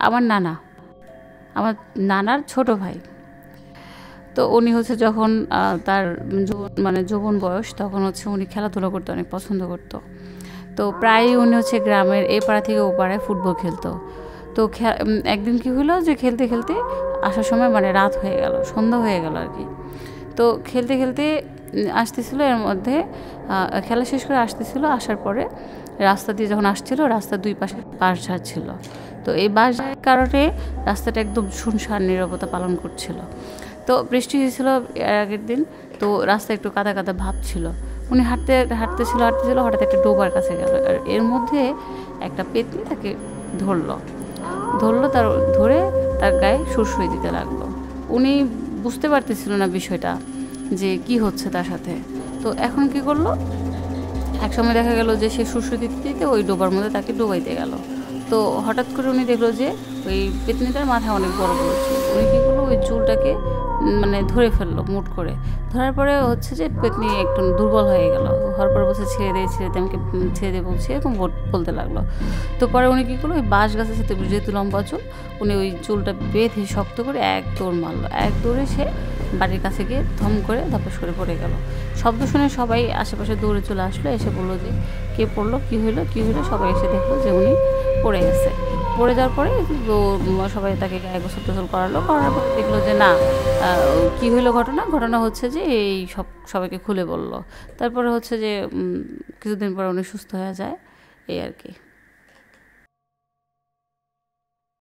আমার নানা, আমার নানার ছোট ভাই। তো উনি হচ্ছে যখন তার মানে যৌবন বয়স, তখন হচ্ছে উনি খেলাধুলা করতে অনেক পছন্দ করতো। তো প্রায়ই উনি হচ্ছে গ্রামের এ পাড়া থেকে ও পাড়ায় ফুটবল খেলতো। তো একদিন কি হলো যে খেলতে খেলতে আসার সময় মানে রাত হয়ে গেল, সন্ধ্যা হয়ে গেল আর কি। তো খেলতে খেলতে আসতেছিল, এর মধ্যে খেলা শেষ করে আসতেছিল, আসার পরে রাস্তা দিয়ে যখন আসছিল, রাস্তার দুই পাশে বাঁশঝাড় ছিল। তো এই বাঁশঝাড়ের কারণে রাস্তাটা একদম শুনশান নীরবতা পালন করছিল। তো বৃষ্টি হয়েছিল এর আগের দিন, তো রাস্তা একটু কাদা কাদা ভাব ছিল। উনি হাঁটতেছিল হঠাৎ একটা ডোবার কাছে গেল, আর এর মধ্যে একটা পেতনি তাকে ধরলো। তার ধরে তার গায়ে সুরসুরি দিতে লাগলো। উনি বুঝতে পারতেছিল না বিষয়টা, যে কি হচ্ছে তার সাথে। তো এখন কি করলো, এক সময় দেখা গেল যে সে সুরসুরি দিতে দিতে ওই ডোবার মধ্যে তাকে ডোবাইতে গেল। তো হঠাৎ করে উনি দেখলো যে ওই পেতনিটার মাথায় অনেক বড় বড় চুল। উনি কী করলো, ওই চুলটাকে মানে ধরে ফেললো মুট করে। ধরার পরে হচ্ছে যে পেতনি একটু দুর্বল হয়ে গেল। হওয়ার পরে বলছে ছেড়ে দিয়ে আমাকে ছেড়ে দিয়ে বলছে, এরকম বলতে লাগলো। তো পরে উনি কী করলো, ওই বাঁশ গাছের সাথে যেহেতু লম্বা চুল, উনি ওই চুলটা বেঁধে শক্ত করে এক দৌড় মারলো। এক দৌড়ে সে বাড়ির কাছে গিয়ে ধম করে ধপাস করে পড়ে গেল। শব্দ শুনে সবাই আশেপাশে দৌড়ে চলে আসলো, এসে বললো যে কে পড়লো, কী হইলো। সবাই এসে দেখলো যে উনি পড়ে গেছে। পড়ে যাওয়ার পরে সবাই তাকে গায়ে গোসল টোসল করার পরে দেখলো যে না, কী হইলো ঘটনা হচ্ছে যে এই সবাইকে খুলে বললো। তারপরে হচ্ছে যে কিছুদিন পরে উনি সুস্থ হয়ে যায়, এই আর কি।